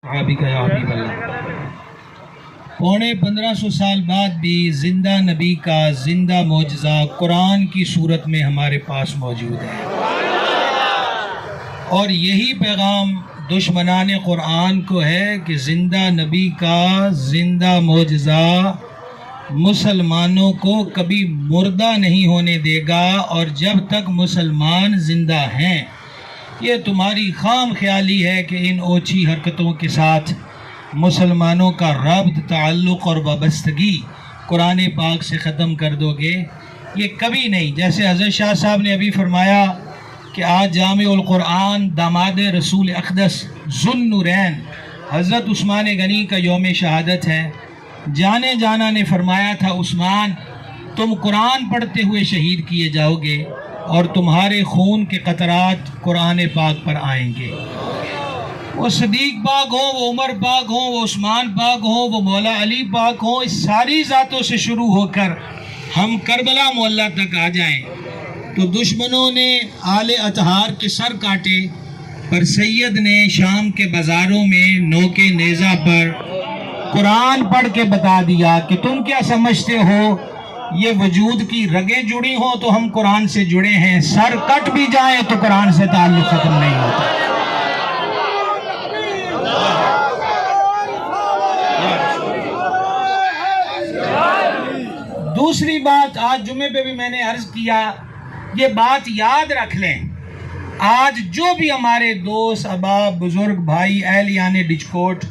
صحابی کا یا حبیب اللہ۔ پونے 1500 سال بعد بھی زندہ نبی کا زندہ معجزہ قرآن کی صورت میں ہمارے پاس موجود ہے، اور یہی پیغام دشمنان قرآن کو ہے کہ زندہ نبی کا زندہ معجزہ مسلمانوں کو کبھی مردہ نہیں ہونے دے گا، اور جب تک مسلمان زندہ ہیں یہ تمہاری خام خیالی ہے کہ ان اوچھی حرکتوں کے ساتھ مسلمانوں کا ربط، تعلق اور وابستگی قرآن پاک سے ختم کر دو گے، یہ کبھی نہیں۔ جیسے حضرت شاہ صاحب نے ابھی فرمایا کہ آج جامع القرآن داماد رسول اقدس ذو النورین حضرت عثمان غنی کا یوم شہادت ہے۔ جانے جانا نے فرمایا تھا، عثمان تم قرآن پڑھتے ہوئے شہید کیے جاؤ گے اور تمہارے خون کے قطرات قرآن پاک پر آئیں گے۔ وہ صدیق پاک ہوں، وہ عمر پاک ہوں، وہ عثمان پاک ہوں، وہ مولا علی پاک ہوں، اس ساری ذاتوں سے شروع ہو کر ہم کربلا معلیٰ تک آ جائیں تو دشمنوں نے آل اطہار کے سر کاٹے، پر سید نے شام کے بازاروں میں نوکے نیزہ پر قرآن پڑھ کے بتا دیا کہ تم کیا سمجھتے ہو یہ وجود کی رگیں جڑی ہوں تو ہم قرآن سے جڑے ہیں، سر کٹ بھی جائیں تو قرآن سے تعلق ختم نہیں ہوتا۔ دوسری بات، آج جمعے پہ بھی میں نے عرض کیا، یہ بات یاد رکھ لیں، آج جو بھی ہمارے دوست، احباب، بزرگ، بھائی، اہلیان ڈچکوٹ،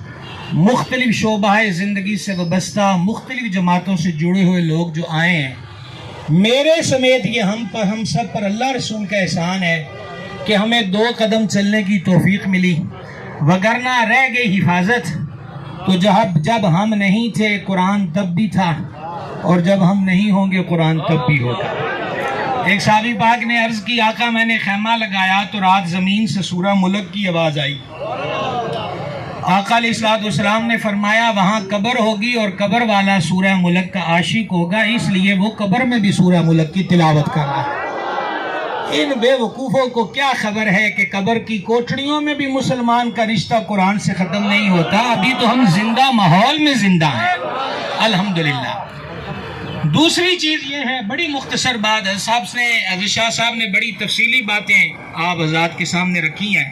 مختلف شعبہ زندگی سے وابستہ مختلف جماعتوں سے جڑے ہوئے لوگ جو آئے ہیں، میرے سمیت یہ ہم سب پر اللہ رسول کا احسان ہے کہ ہمیں 2 قدم چلنے کی توفیق ملی، وگرنہ رہ گئی حفاظت۔ تو جب ہم نہیں تھے قرآن تب بھی تھا، اور جب ہم نہیں ہوں گے قرآن تب بھی ہوگا۔ ایک صحابی پاک نے عرض کی، آقا میں نے خیمہ لگایا تو رات زمین سے سورہ ملک کی آواز آئی۔ آقا علیہ السلام نے فرمایا وہاں قبر ہوگی اور قبر والا سورہ ملک کا عاشق ہوگا، اس لیے وہ قبر میں بھی سورہ ملک کی تلاوت کر رہا ہے۔ ان بے وقوفوں کو کیا خبر ہے کہ قبر کی کوٹھڑیوں میں بھی مسلمان کا رشتہ قرآن سے ختم نہیں ہوتا۔ ابھی تو ہم زندہ ماحول میں زندہ ہیں، الحمدللہ۔ دوسری چیز یہ ہے، بڑی مختصر بات، حضرت شاہ صاحب نے بڑی تفصیلی باتیں آپ حضرات کے سامنے رکھی ہیں۔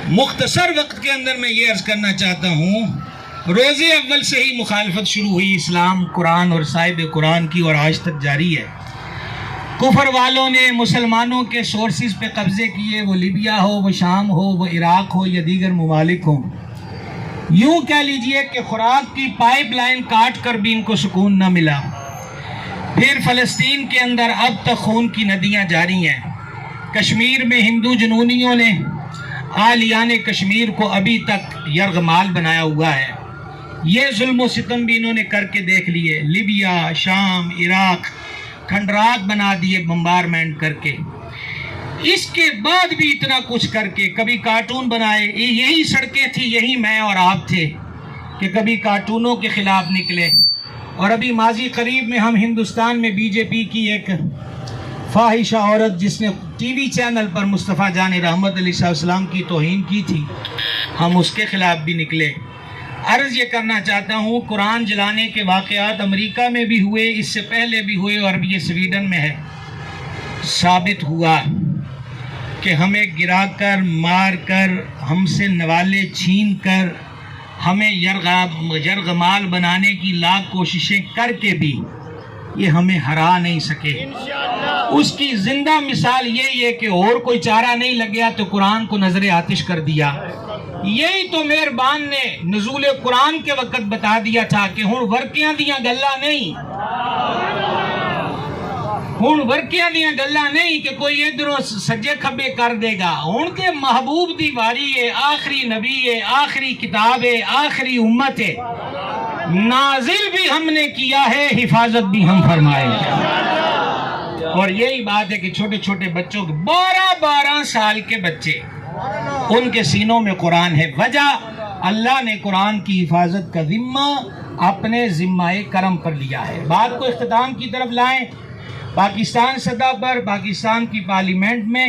مختصر وقت کے اندر میں یہ عرض کرنا چاہتا ہوں، روز اول سے ہی مخالفت شروع ہوئی اسلام، قرآن اور صاحب قرآن کی، اور آج تک جاری ہے۔ کفر والوں نے مسلمانوں کے سورسز پہ قبضے کیے، وہ لیبیا ہو، وہ شام ہو، وہ عراق ہو یا دیگر ممالک ہوں۔ یوں کہہ لیجئے کہ خوراک کی پائپ لائن کاٹ کر بھی ان کو سکون نہ ملا۔ پھر فلسطین کے اندر اب تک خون کی ندیاں جاری ہیں۔ کشمیر میں ہندو جنونیوں نے آلیان کشمیر کو ابھی تک یرغمال بنایا ہوا ہے۔ یہ ظلم و ستم بھی انہوں نے کر کے دیکھ لیے، لیبیا، شام، عراق کھنڈرات بنا دیے بمبارمنٹ کر کے۔ اس کے بعد بھی اتنا کچھ کر کے کبھی کارٹون بنائے، یہی سڑکیں تھی، یہی میں اور آپ تھے کہ کبھی کارٹونوں کے خلاف نکلے، اور ابھی ماضی قریب میں ہم ہندوستان میں بی جے پی کی ایک فاحشہ عورت جس نے ٹی وی چینل پر مصطفیٰ جان رحمت علیہ السلام کی توہین کی تھی، ہم اس کے خلاف بھی نکلے۔ عرض یہ کرنا چاہتا ہوں، قرآن جلانے کے واقعات امریکہ میں بھی ہوئے، اس سے پہلے بھی ہوئے، اور ابھی یہ سویڈن میں ہے۔ ثابت ہوا کہ ہمیں گرا کر، مار کر، ہم سے نوالے چھین کر، ہمیں یرغمال بنانے کی لاکھ کوششیں کر کے بھی یہ ہمیں ہرا نہیں سکے۔ اس کی زندہ مثال یہی ہے کہ اور کوئی چارہ نہیں لگیا تو قرآن کو نظر آتش کر دیا۔ یہی تو مہربان نے نزول قرآن کے وقت بتا دیا تھا کہ ہن ورکیاں دیاں گلاں نہیں، ہن ورکیاں دیاں گلاں نہیں کہ کوئی ادھروں سجے کھبے کر دے گا۔ ہن تے محبوب دی واری ہے، آخری نبی ہے، آخری کتاب ہے، آخری امت ہے، نازل بھی ہم نے کیا ہے، حفاظت بھی ہم فرمائے ہیں۔ اور یہی بات ہے کہ چھوٹے چھوٹے بچوں کے 12 سال کے بچے، ان کے سینوں میں قرآن ہے۔ وجہ اللہ نے قرآن کی حفاظت کا ذمہ اپنے ذمہ کرم پر لیا ہے۔ بات کو اختتام کی طرف لائیں۔ پاکستان سطح پر، پاکستان کی پارلیمنٹ میں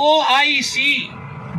OIC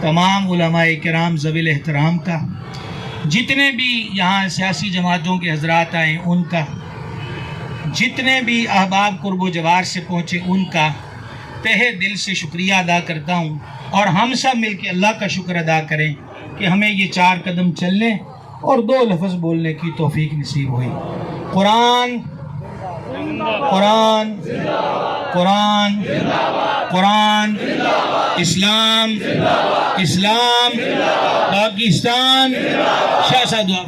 تمام علماء کرام ذوی احترام کا، جتنے بھی یہاں سیاسی جماعتوں کے حضرات آئے ان کا، جتنے بھی احباب قرب و جوار سے پہنچے ان کا تہہ دل سے شکریہ ادا کرتا ہوں، اور ہم سب مل کے اللہ کا شکر ادا کریں کہ ہمیں یہ 4 قدم چلنے اور 2 لفظ بولنے کی توفیق نصیب ہوئی۔ قرآن قرآن قرآن قرآن، اسلام اسلام، پاکستان، شاہ صاحب دعا۔